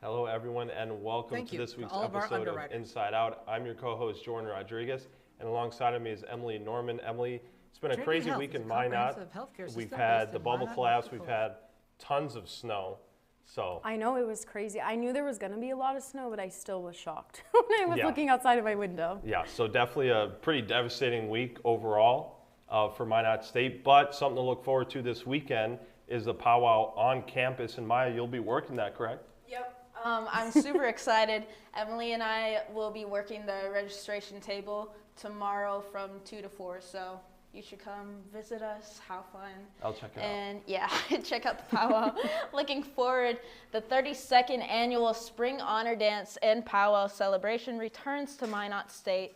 Hello, everyone, and welcome to this week's episode of Inside Out. I'm your co-host, Jordan Rodriguez, and alongside of me is Emily Norman. Emily, it's been a crazy week in Minot. We've had the bubble collapse. We've had tons of snow. So I know it was crazy. I knew there was going to be a lot of snow, but I still was shocked when I was looking outside of my window. Yeah, so definitely a pretty devastating week overall for Minot State, but something to look forward to this weekend is the Powwow on campus. And Maya, you'll be working that, correct? Yep. I'm super excited. Emily and I will be working the registration table tomorrow from 2 to 4, so you should come visit us, have fun. I'll check it out. And yeah, check out the Powwow. Looking forward. The 32nd annual Spring Honor Dance and Powwow celebration returns to Minot State.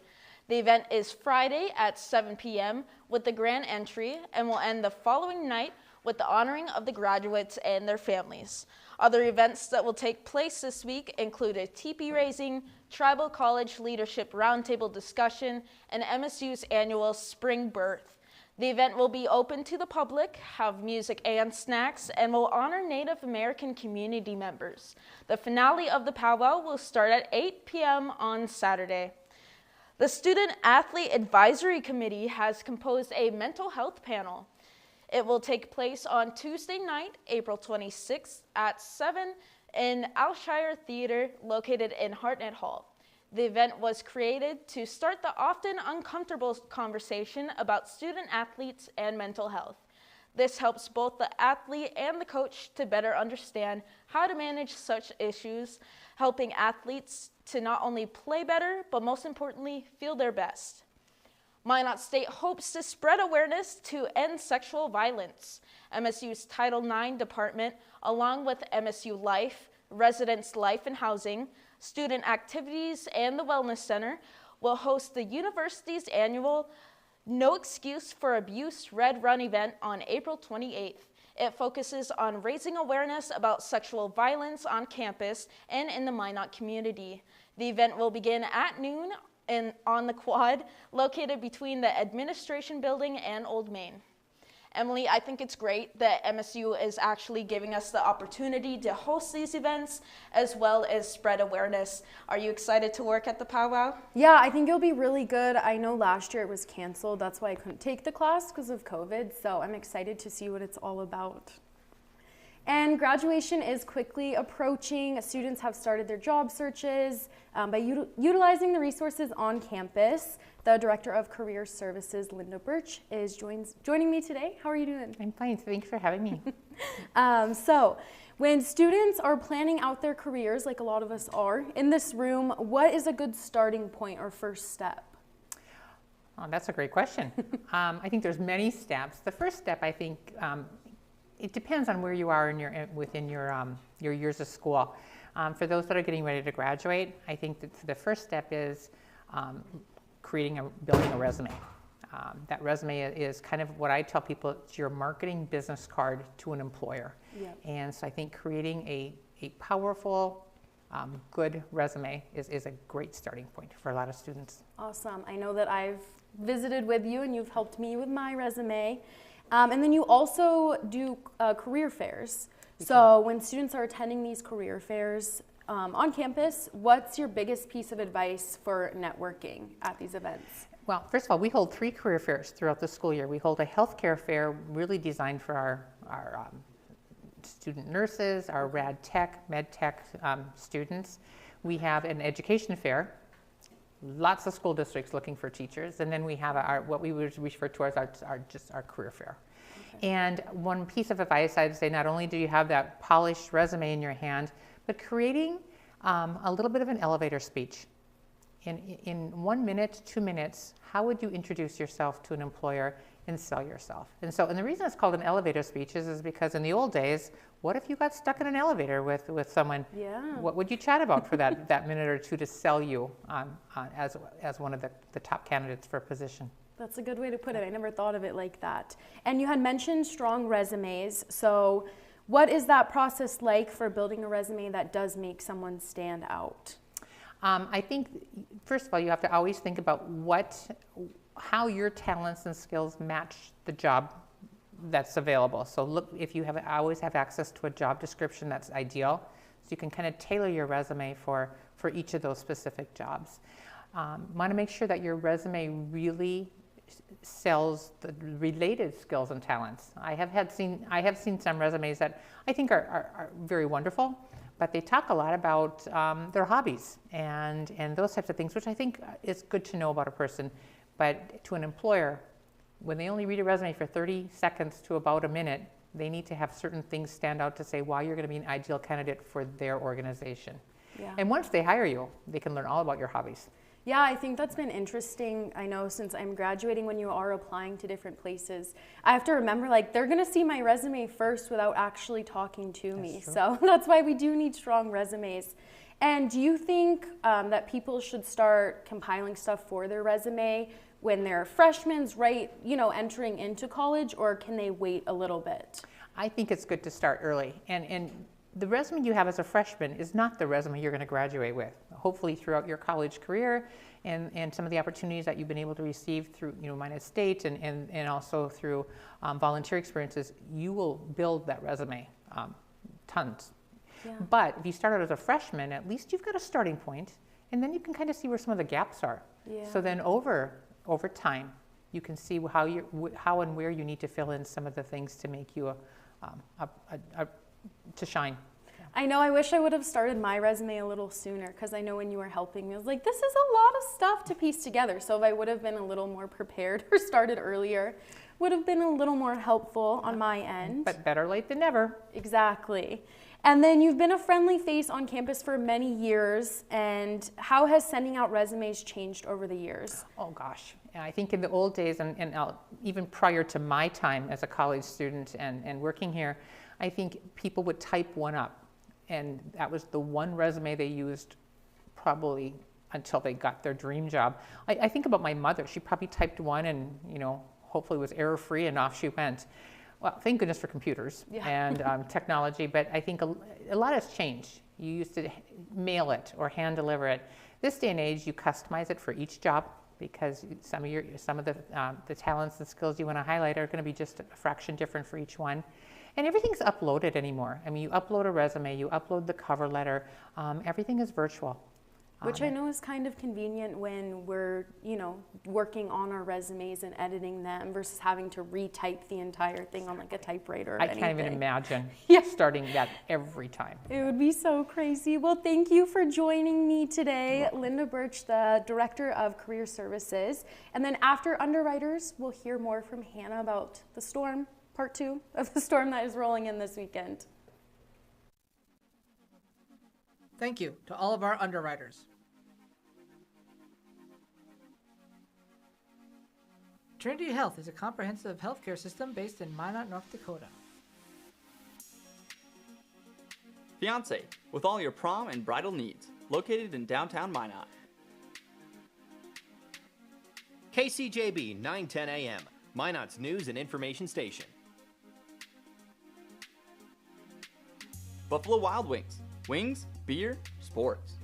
The event is Friday at 7 p.m. with the grand entry and will end the following night with the honoring of the graduates and their families. Other events that will take place this week include a teepee raising, tribal college leadership roundtable discussion, and MSU's annual spring birth. The event will be open to the public, have music and snacks, and will honor Native American community members. The finale of the powwow will start at 8 p.m. on Saturday. The Student Athlete Advisory Committee has composed a mental health panel. It will take place on Tuesday night, April 26th at 7 in Alshire Theater, located in Hartnett Hall. The event was created to start the often uncomfortable conversation about student athletes and mental health. This helps both the athlete and the coach to better understand how to manage such issues, helping athletes to not only play better, but most importantly, feel their best. Minot State hopes to spread awareness to end sexual violence. MSU's Title IX department, along with MSU Life, Residence Life and Housing, Student Activities, and the Wellness Center, will host the university's annual No Excuse for Abuse Red Run event on April 28th. It focuses on raising awareness about sexual violence on campus and in the Minot community. The event will begin at noon on the quad located between the administration building and Old Main. Emily, I think it's great that MSU is actually giving us the opportunity to host these events as well as spread awareness. Are you excited to work at the powwow? Yeah, I think it'll be really good. I know last year it was canceled. That's why I couldn't take the class because of COVID. So I'm excited to see what it's all about. And graduation is quickly approaching. Students have started their job searches by utilizing the resources on campus. The Director of Career Services, Linda Birch, is joining me today. How are you doing? I'm fine. Thanks for having me. So when students are planning out their careers, like a lot of us are, in this room, what is a good starting point or first step? Oh, that's a great question. I think there's many steps. The first step, I think, it depends on where you are within your years of school. For those that are getting ready to graduate, I think that the first step is building a resume. That resume is kind of what I tell people, it's your marketing business card to an employer. Yep. And so I think creating a powerful, good resume is a great starting point for a lot of students. Awesome. I know that I've visited with you and you've helped me with my resume. And then you also do career fairs. So when students are attending these career fairs on campus, what's your biggest piece of advice for networking at these events? Well, first of all, we hold 3 career fairs throughout the school year. We hold a healthcare fair really designed for our student nurses, our rad tech, med tech students. We have an education fair. Lots of school districts looking for teachers, and then we have what we would refer to as our career fair. Okay. And one piece of advice I'd say, not only do you have that polished resume in your hand, but creating a little bit of an elevator speech. In 1 minute, 2 minutes, how would you introduce yourself to an employer and sell yourself? And the reason it's called an elevator speech is because in the old days, what if you got stuck in an elevator with someone? Yeah. What would you chat about for that minute or two to sell you as one of the top candidates for a position? That's a good way to put it. I never thought of it like that. And you had mentioned strong resumes. So what is that process like for building a resume that does make someone stand out? I think, first of all, you have to always think about how your talents and skills match the job that's available. So look, if you always have access to a job description, that's ideal. So you can kind of tailor your resume for each of those specific jobs. Want to make sure that your resume really sells the related skills and talents. I have seen some resumes that I think are very wonderful, but they talk a lot about their hobbies and those types of things, which I think is good to know about a person. But to an employer, when they only read a resume for 30 seconds to about a minute, they need to have certain things stand out to say why you're going to be an ideal candidate for their organization. Yeah. And once they hire you, they can learn all about your hobbies. Yeah, I think that's been interesting. I know since I'm graduating, when you are applying to different places, I have to remember, like, they're going to see my resume first without actually talking to me. True. So that's why we do need strong resumes. And do you think that people should start compiling stuff for their resume when they're freshmen, right, entering into college, or can they wait a little bit? I think it's good to start early. And the resume you have as a freshman is not the resume you're going to graduate with. Hopefully throughout your college career and some of the opportunities that you've been able to receive through Minot State and also through volunteer experiences, you will build that resume tons. Yeah. But if you start out as a freshman, at least you've got a starting point, and then you can kind of see where some of the gaps are. Yeah. So then over time, you can see how and where you need to fill in some of the things to make you to shine. Yeah. I know, I wish I would have started my resume a little sooner, because I know when you were helping me, I was like, this is a lot of stuff to piece together. So if I would have been a little more prepared or started earlier, would have been a little more helpful on my end. But better late than never. Exactly. And then you've been a friendly face on campus for many years, and how has sending out resumes changed over the years? Oh gosh, I think in the old days and even prior to my time as a college student and working here, I think people would type one up, and that was the one resume they used probably until they got their dream job. I think about my mother. She probably typed one and hopefully was error-free, and off she went. Well, thank goodness for computers and technology, but I think a lot has changed. You used to mail it or hand deliver it. This day and age, you customize it for each job, because some of the talents and skills you want to highlight are going to be just a fraction different for each one. And everything's uploaded anymore. I mean, you upload a resume, you upload the cover letter, everything is virtual. Which I know is kind of convenient when we're, working on our resumes and editing them versus having to retype the entire thing on like a typewriter or anything. I can't even imagine starting that every time. It would be so crazy. Well, thank you for joining me today, Linda Birch, the Director of Career Services. And then after Underwriters, we'll hear more from Hannah about the storm, part 2 of the storm that is rolling in this weekend. Thank you to all of our underwriters. Trinity Health is a comprehensive healthcare system based in Minot, North Dakota. Fiance, with all your prom and bridal needs, located in downtown Minot. KCJB 910 AM, Minot's news and information station. Buffalo Wild Wings, wings, beer, sports.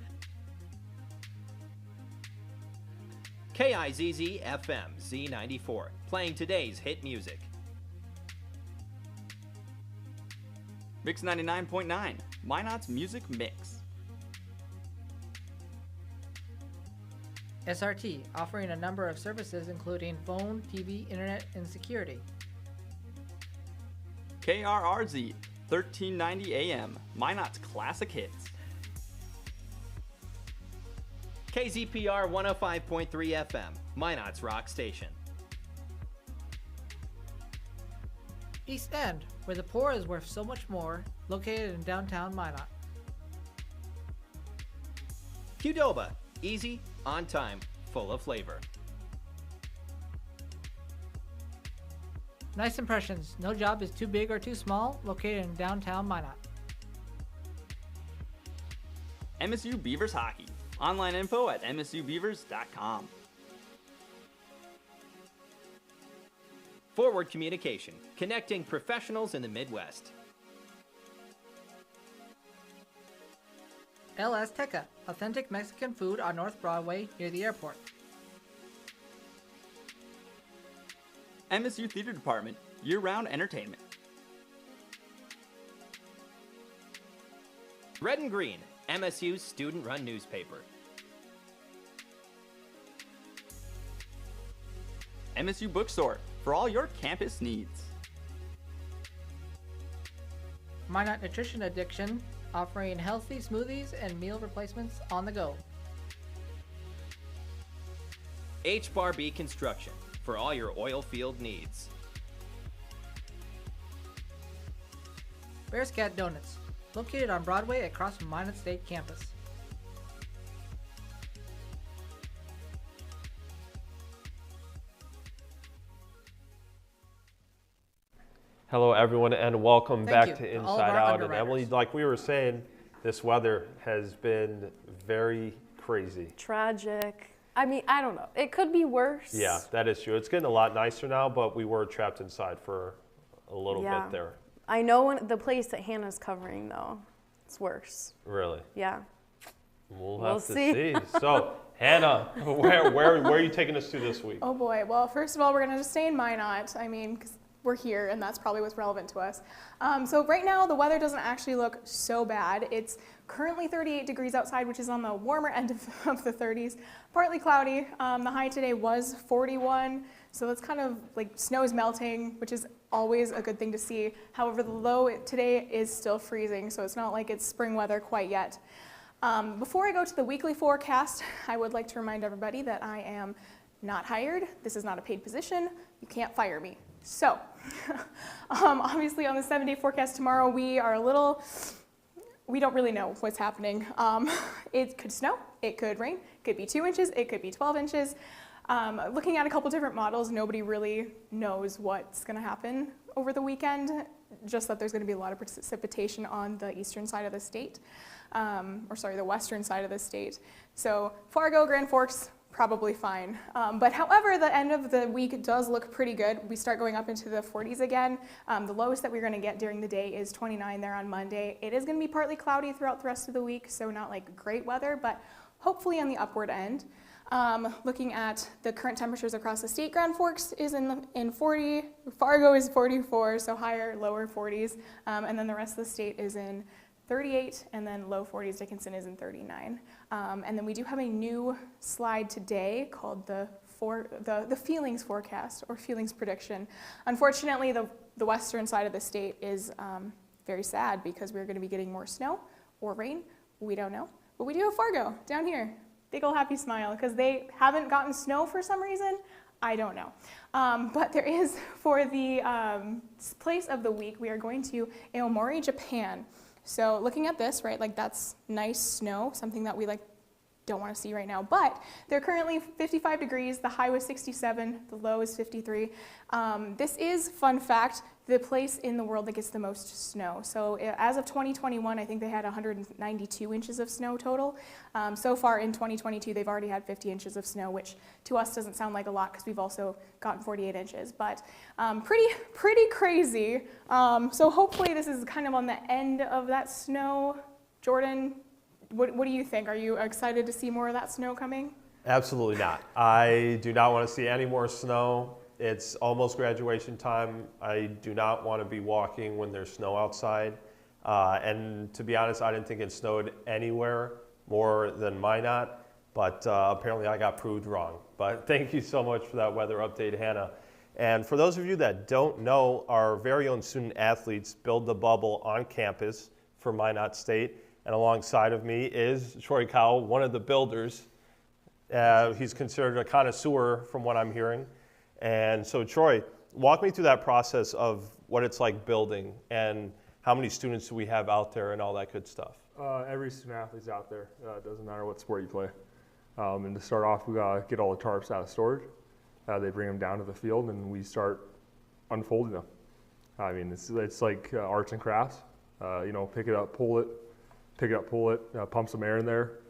KIZZ FM Z94, playing today's hit music. Mix 99.9, Minot's music mix. SRT, offering a number of services including phone, TV, internet, and security. KRRZ, 1390 AM, Minot's classic hits. KZPR 105.3 FM, Minot's rock station. East End, where the poor is worth so much more, located in downtown Minot. Qdoba, easy, on time, full of flavor. Nice Impressions, no job is too big or too small, located in downtown Minot. MSU Beavers Hockey, online info at msubeavers.com. Forward Communication, connecting professionals in the Midwest. El Azteca, authentic Mexican food on North Broadway near the airport. MSU Theater Department, year-round entertainment. Red and Green, MSU's student-run newspaper. MSU Bookstore, for all your campus needs. Minot Nutrition Addiction, offering healthy smoothies and meal replacements on the go. H-Bar-B Construction, for all your oil field needs. Bear's Cat Donuts, located on Broadway across from Minot State campus. Hello, everyone, and welcome back Thank to you to all of Inside our Out. And underwriters. Emily, like we were saying, this weather has been very crazy. Tragic. I mean, I don't know. It could be worse. Yeah, that is true. It's getting a lot nicer now, but we were trapped inside for a little bit there. I know the place that Hannah's covering, though, it's worse. Really? Yeah. We'll have to see. So, Hannah, where are you taking us to this week? Oh boy. Well, first of all, we're going to just stay in Minot. I mean, because we're here and that's probably what's relevant to us. So right now the weather doesn't actually look so bad. It's currently 38 degrees outside, which is on the warmer end of the 30s. Partly cloudy. The high today was 41. So it's kind of like snow is melting, which is always a good thing to see. However, the low today is still freezing, so it's not like it's spring weather quite yet. Before I go to the weekly forecast, I would like to remind everybody that I am not hired. This is not a paid position. You can't fire me. So, obviously on the 7-day forecast tomorrow, we don't really know what's happening. It could snow, it could rain, it could be 2 inches, it could be 12 inches. Looking at a couple different models, nobody really knows what's gonna happen over the weekend, just that there's gonna be a lot of precipitation on the eastern side of the state, the western side of the state. So Fargo, Grand Forks, probably fine. But however, the end of the week does look pretty good. We start going up into the 40s again. The lowest that we're gonna get during the day is 29 there on Monday. It is gonna be partly cloudy throughout the rest of the week, so not like great weather, but hopefully on the upward end. Looking at the current temperatures across the state, Grand Forks is in 40, Fargo is 44, so higher, lower 40s, and then the rest of the state is in 38, and then low 40s. Dickinson is in 39. And then we do have a new slide today called the feelings forecast or feelings prediction. Unfortunately, the western side of the state is very sad because we're going to be getting more snow or rain. We don't know. But we do have Fargo down here. Big ol' happy smile because they haven't gotten snow for some reason. I don't know. But there is, for the place of the week, we are going to Aomori, Japan. So looking at this, right, like that's nice snow, something that we don't want to see right now, but they're currently 55 degrees, the high was 67, the low is 53. This is, fun fact, the place in the world that gets the most snow. So as of 2021, I think they had 192 inches of snow total. So far in 2022, they've already had 50 inches of snow, which to us doesn't sound like a lot because we've also gotten 48 inches, but pretty crazy. So hopefully this is kind of on the end of that snow. Jordan, what do you think? Are you excited to see more of that snow coming? Absolutely not. I do not want to see any more snow. It's almost graduation time. I do not want to be walking when there's snow outside. And to be honest, I didn't think it snowed anywhere more than Minot, but apparently I got proved wrong. But thank you so much for that weather update, Hannah. And for those of you that don't know, our very own student athletes build the bubble on campus for Minot State. And alongside of me is Troy Cowell, one of the builders. He's considered a connoisseur from what I'm hearing. And so Troy, walk me through that process of what it's like building and how many students do we have out there and all that good stuff. Every student athlete's out there. It doesn't matter what sport you play. And to start off, we gotta get all the tarps out of storage. They bring them down to the field and we start unfolding them. I mean, it's like arts and crafts. Pick it up, pull it, pump some air in there.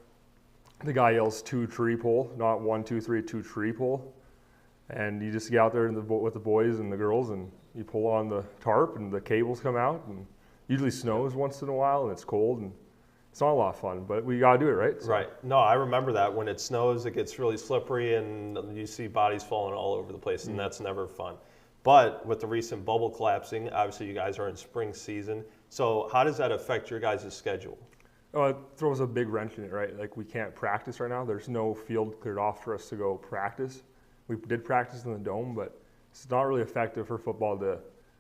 The guy yells 2 tree pull, not 1, 2, 3, 2 tree pull. And you just get out there with the boys and the girls and you pull on the tarp and the cables come out, and usually snows once in a while and it's cold and it's not a lot of fun, but we gotta do it, right? So. Right. No, I remember that when it snows, it gets really slippery and you see bodies falling all over the place, and that's never fun. But with the recent bubble collapsing, obviously you guys are in spring season. So how does that affect your guys' schedule? It throws a big wrench in it, right? Like we can't practice right now. There's no field cleared off for us to go practice. We did practice in the dome, but it's not really effective for football to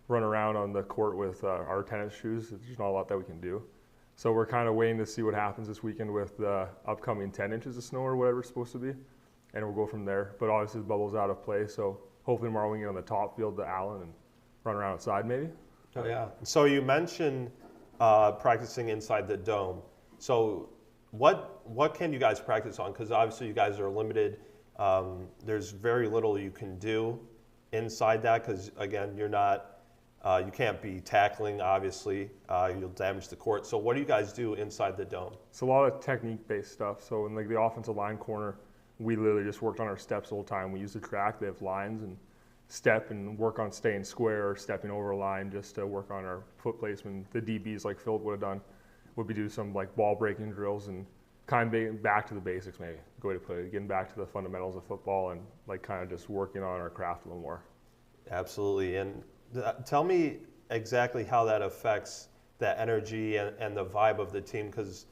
run around on the court with our tennis shoes. There's not a lot that we can do. So we're kind of waiting to see what happens this weekend with the upcoming 10 inches of snow or whatever it's supposed to be. And we'll go from there. But obviously the bubble's out of play, so hopefully tomorrow we can get on the top field to Allen and run around outside maybe. Oh yeah. So you mentioned practicing inside the dome. So what can you guys practice on? Because obviously you guys are limited. There's very little you can do inside that because, again, you're not, you can't be tackling, obviously. You'll damage the court. So what do you guys do inside the dome? It's a lot of technique-based stuff. So in like the offensive line corner, we literally just worked on our steps the whole time. We use the track. They have lines and step and work on staying square or stepping over a line just to work on our foot placement. The DBs, like Phil would have done, would be do some like ball breaking drills and kind of getting back to the basics, maybe the way to put it, getting back to the fundamentals of football and like kind of just working on our craft a little more. Absolutely. And tell me exactly how that affects the energy and the vibe of the team, because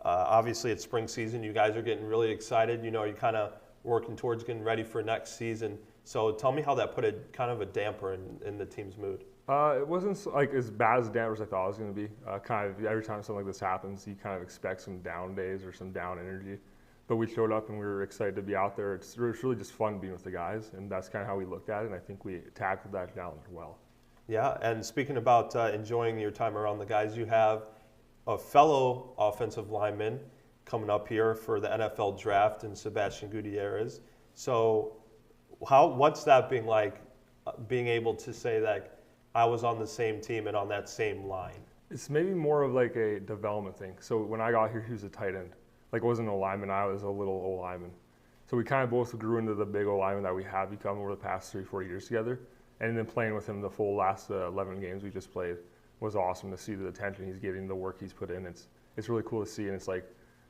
obviously it's spring season. You guys are getting really excited. You know, you're kind of working towards getting ready for next season. So tell me how that put a kind of a damper in the team's mood. It wasn't like as bad as damper as I thought it was going to be. Kind of every time something like this happens, you kind of expect some down days or some down energy. But we showed up and we were excited to be out there. It's really just fun being with the guys, and that's kind of how we looked at it. And I think we tackled that challenge well. Yeah, and speaking about enjoying your time around the guys, you have a fellow offensive lineman coming up here for the NFL draft in Sebastian Gutierrez. So what's that being like, being able to say that I was on the same team and on that same line? It's maybe more of like a development thing. So when I got here, he was a tight end. Like, I wasn't an O-lineman, I was a little O-lineman. So we kind of both grew into the big O-lineman that we have become over the past 3-4 years together. And then playing with him the full last 11 games we just played was awesome to see the attention he's getting, the work he's put in. It's really cool to see, and it's like,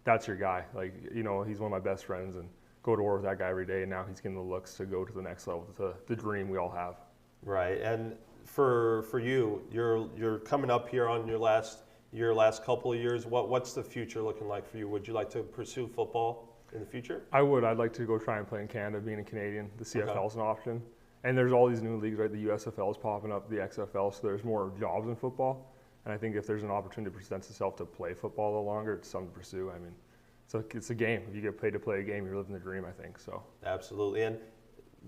that's your guy. Like, you know, he's one of my best friends, and go to war with that guy every day, and now he's getting the looks to go to the next level, the dream we all have. Right, and for you, you're coming up here on your last couple of years. What's the future looking like for you? Would you like to pursue football in the future? I would. I'd like to go try and play in Canada, being a Canadian. The CFL is an option. And there's all these new leagues, right? The USFL is popping up, the XFL, so there's more jobs in football. And I think if there's an opportunity that presents itself to play football a little longer, it's something to pursue. I mean, it's a game. If you get paid to play a game, you're living the dream, I think. So absolutely. And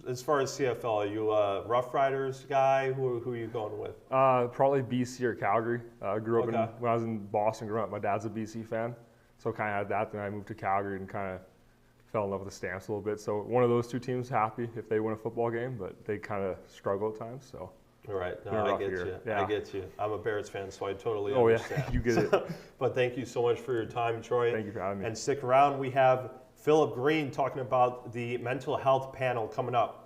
as far as CFL, are you a Rough Riders guy? Who are you going with? Probably BC or Calgary. I grew up when I was in Boston growing up, my dad's a BC fan, so kind of had that. Then I moved to Calgary and kind of fell in love with the Stamps a little bit. So one of those two teams happy if they win a football game, but they kind of struggle at times. So. All right, no, I get you. Yeah. I get you. I'm a Bears fan, so I totally understand. Yeah, you get it. But thank you so much for your time, Troy. Thank you for having me. And stick around. We have Philip Green talking about the mental health panel coming up.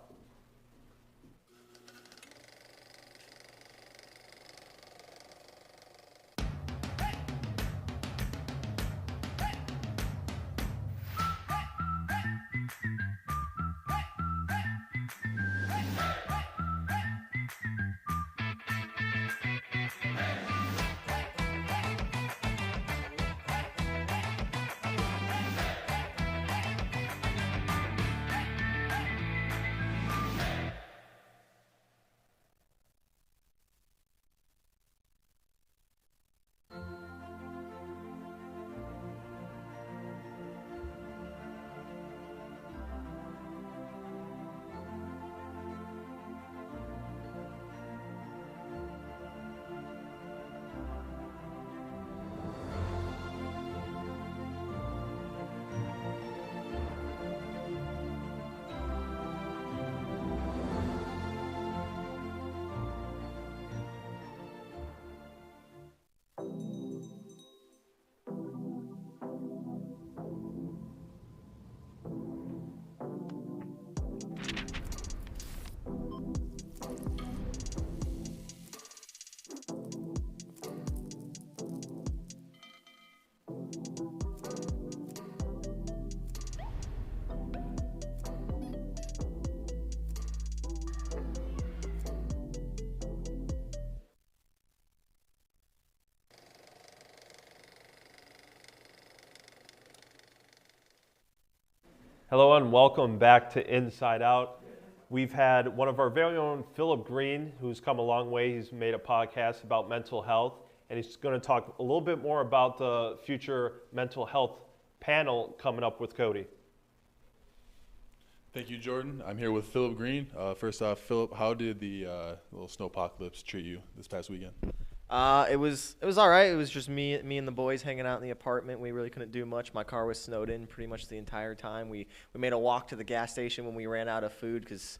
Hello and welcome back to Inside Out. We've had one of our very own, Philip Green, who's come a long way. He's made a podcast about mental health, and he's going to talk a little bit more about the future mental health panel coming up with Cody. Thank you, Jordan. I'm here with Philip Green. First off, Philip, how did the little snowpocalypse treat you this past weekend? It was all right. It was just me and the boys hanging out in the apartment. We really couldn't do much. My car was snowed in pretty much the entire time. We made a walk to the gas station when we ran out of food because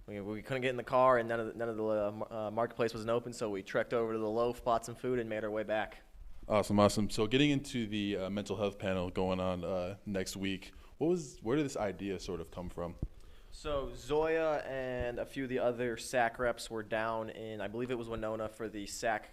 we couldn't get in the car and none of the marketplace wasn't open. So we trekked over to the loaf, bought some food, and made our way back. Awesome. So getting into the mental health panel going on next week, where did this idea sort of come from? So Zoya and a few of the other SAC reps were down in, I believe it was Winona, for the SAC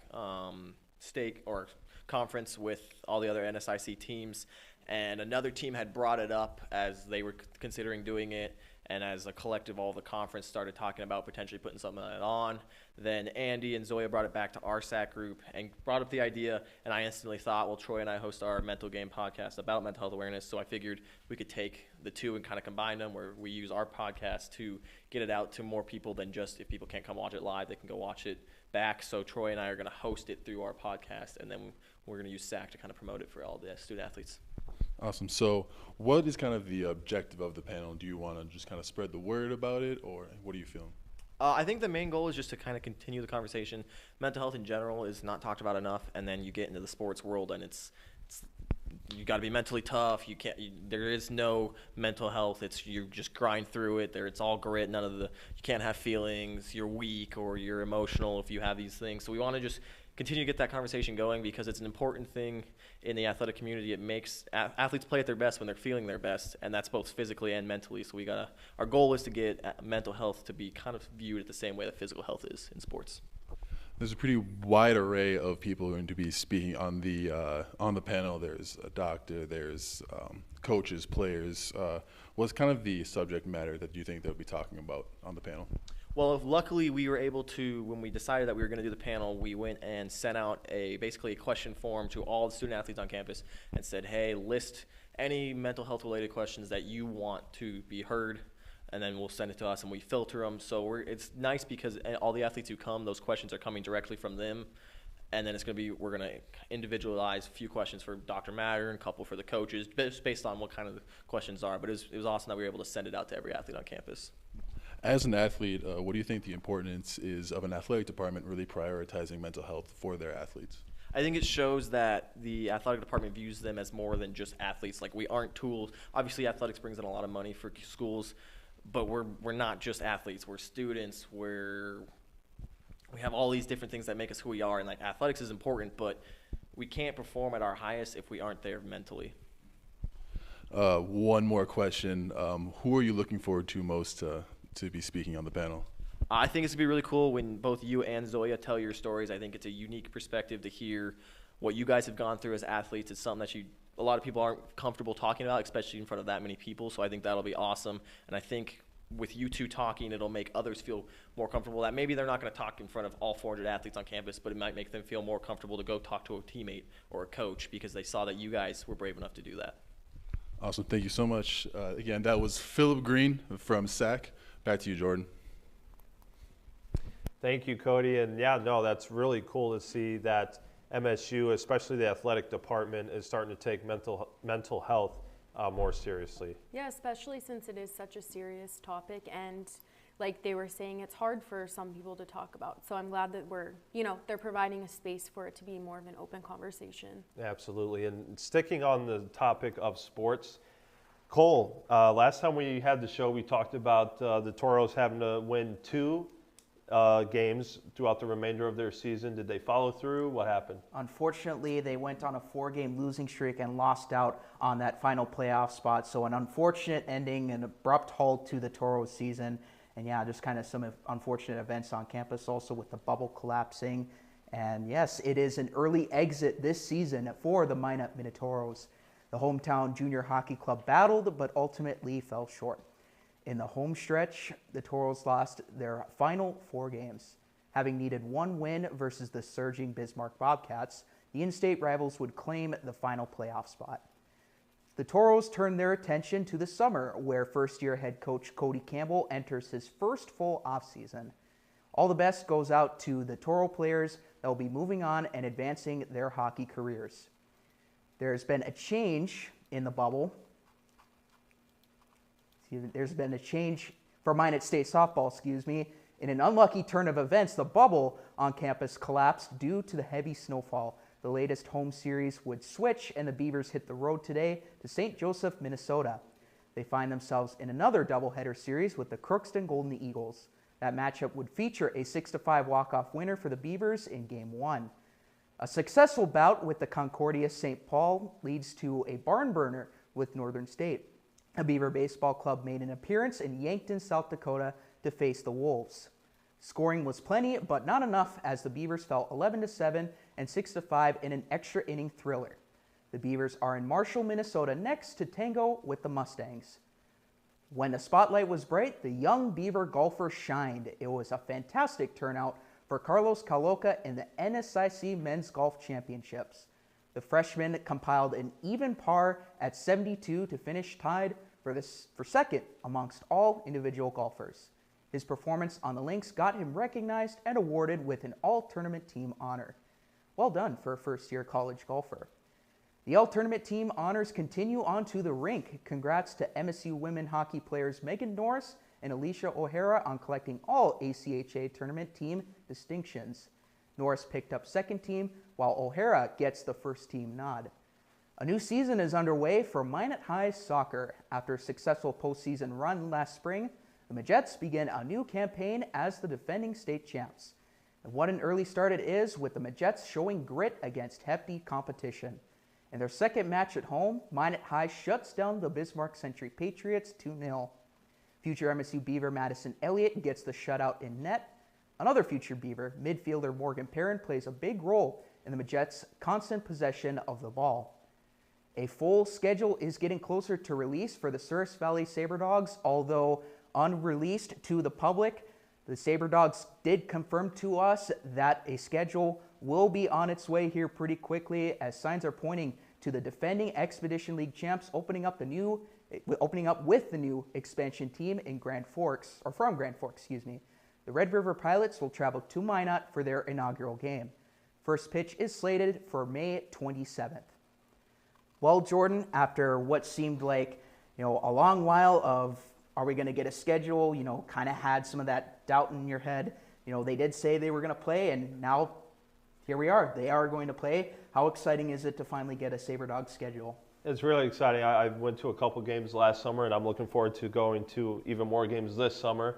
stake or conference with all the other NSIC teams. And another team had brought it up as they were considering doing it. And as a collective, all the conference started talking about potentially putting something like that on. Then Andy and Zoya brought it back to our SAC group and brought up the idea. And I instantly thought, well, Troy and I host our mental game podcast about mental health awareness. So I figured we could take the two and kind of combine them, where we use our podcast to get it out to more people than just if people can't come watch it live, they can go watch it back. So Troy and I are going to host it through our podcast, and then we're going to use SAC to kind of promote it for all the student athletes. Awesome. So what is kind of the objective of the panel? Do you want to just kind of spread the word about it, or what are you feeling? I think the main goal is just to kind of continue the conversation. Mental health in general is not talked about enough, and then you get into the sports world, and it's you got to be mentally tough. There is no mental health. You just grind through it. It's all grit. You can't have feelings. You're weak or you're emotional if you have these things. So we want to just continue to get that conversation going because it's an important thing in the athletic community. It makes athletes play at their best when they're feeling their best, and that's both physically and mentally. So our goal is to get mental health to be kind of viewed at the same way that physical health is in sports. There's a pretty wide array of people going to be speaking on the panel. There's a doctor, there's coaches, players. What's kind of the subject matter that you think they'll be talking about on the panel? Well, luckily we were able to, when we decided that we were going to do the panel, we went and sent out basically a question form to all the student athletes on campus and said, hey, list any mental health related questions that you want to be heard, and then we'll send it to us and we filter them. So it's nice because all the athletes who come, those questions are coming directly from them. And then we're going to individualize a few questions for Dr. Matter and a couple for the coaches, based on what kind of the questions are. But it was awesome that we were able to send it out to every athlete on campus. As an athlete, what do you think the importance is of an athletic department really prioritizing mental health for their athletes? I think it shows that the athletic department views them as more than just athletes. Like, we aren't tools. Obviously, athletics brings in a lot of money for schools, but we're not just athletes. We're students. We have all these different things that make us who we are, and like athletics is important, but we can't perform at our highest if we aren't there mentally. One more question. Who are you looking forward to most to be speaking on the panel? I think it's going to be really cool when both you and Zoya tell your stories. I think it's a unique perspective to hear what you guys have gone through as athletes. It's something that a lot of people aren't comfortable talking about, especially in front of that many people. So I think that'll be awesome. And I think with you two talking, it'll make others feel more comfortable that maybe they're not going to talk in front of all 400 athletes on campus, but it might make them feel more comfortable to go talk to a teammate or a coach because they saw that you guys were brave enough to do that. Awesome. Thank you so much. Again, that was Philip Green from SAC. Back to you, Jordan. Thank you, Cody. And that's really cool to see that MSU, especially the athletic department, is starting to take mental health more seriously. Yeah, especially since it is such a serious topic, and like they were saying, it's hard for some people to talk about. So I'm glad that they're providing a space for it to be more of an open conversation. Absolutely. And sticking on the topic of sports, Cole, last time we had the show, we talked about the Toros having to win 2 games throughout the remainder of their season. Did they follow through? What happened? Unfortunately, they went on a 4-game losing streak and lost out on that final playoff spot. So an unfortunate ending, an abrupt halt to the Toros season. And just kind of some unfortunate events on campus also with the bubble collapsing. And yes, it is an early exit this season for the Minot Minotauros. The hometown junior hockey club battled, but ultimately fell short. In the home stretch, the Toros lost their final 4 games. Having needed 1 win versus the surging Bismarck Bobcats, the in-state rivals would claim the final playoff spot. The Toros turn their attention to the summer, where first-year head coach Cody Campbell enters his first full offseason. All the best goes out to the Toro players that will be moving on and advancing their hockey careers. There's been a change in the bubble. There's been a change for Minot State softball, In an unlucky turn of events, the bubble on campus collapsed due to the heavy snowfall. The latest home series would switch, and the Beavers hit the road today to St. Joseph, Minnesota. They find themselves in another doubleheader series with the Crookston Golden Eagles. That matchup would feature a 6-5 walk-off winner for the Beavers in Game 1. A successful bout with the Concordia St. Paul leads to a barn burner with Northern State. A Beaver Baseball Club made an appearance in Yankton, South Dakota to face the Wolves. Scoring was plenty, but not enough as the Beavers fell 11-7 and 6-5 in an extra inning thriller. The Beavers are in Marshall, Minnesota next to tango with the Mustangs. When the spotlight was bright, the young Beaver golfer shined. It was a fantastic turnout for Carlos Caloca in the NSIC Men's Golf Championships. The freshman compiled an even par at 72 to finish tied for second amongst all individual golfers. His performance on the links got him recognized and awarded with an all-tournament team honor. Well done for a first-year college golfer. The all-tournament team honors continue onto the rink. Congrats to MSU women hockey players Megan Norris and Alicia O'Hara on collecting all ACHA tournament team distinctions. Norris picked up second team, while O'Hara gets the first team nod. A new season is underway for Minot High soccer. After a successful postseason run last spring, the Majettes begin a new campaign as the defending state champs. And what an early start it is, with the Majettes showing grit against hefty competition. In their second match at home, Minot High shuts down the Bismarck Century Patriots 2-0. Future MSU Beaver Madison Elliott gets the shutout in net. Another future Beaver, midfielder Morgan Perrin, plays a big role in the Majettes' constant possession of the ball. A full schedule is getting closer to release for the Souris Valley SaberDogs, although unreleased to the public. The SaberDogs did confirm to us that a schedule will be on its way here pretty quickly, as signs are pointing to the defending Expedition League champs opening up with the new expansion team in Grand Forks, or from Grand Forks, The Red River Pilots will travel to Minot for their inaugural game. First pitch is slated for May 27th. Well, Jordan, after what seemed like, a long while of, are we going to get a schedule, kind of had some of that doubt in your head. They did say they were going to play, and now here we are. They are going to play. How exciting is it to finally get a SaberDog schedule? It's really exciting. I went to a couple games last summer, and I'm looking forward to going to even more games this summer.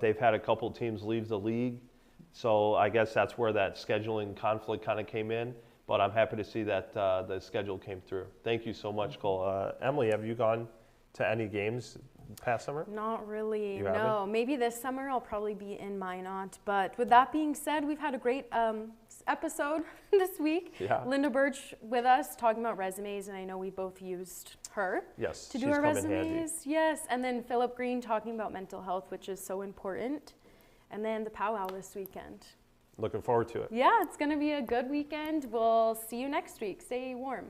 They've had a couple teams leave the league, so I guess that's where that scheduling conflict kind of came in. But I'm happy to see that the schedule came through. Thank you so much, Cole. Emily, have you gone to any games past summer? Not really, you no. haven't? Maybe this summer I'll probably be in Minot. But with that being said, we've had a great episode this week. Yeah. Linda Birch with us talking about resumes, and I know we both used her Yes, to do she's our come in resumes. handy. Yes, and then Philip Green talking about mental health, which is so important. And then the powwow this weekend. Looking forward to it. Yeah, it's going to be a good weekend. We'll see you next week. Stay warm.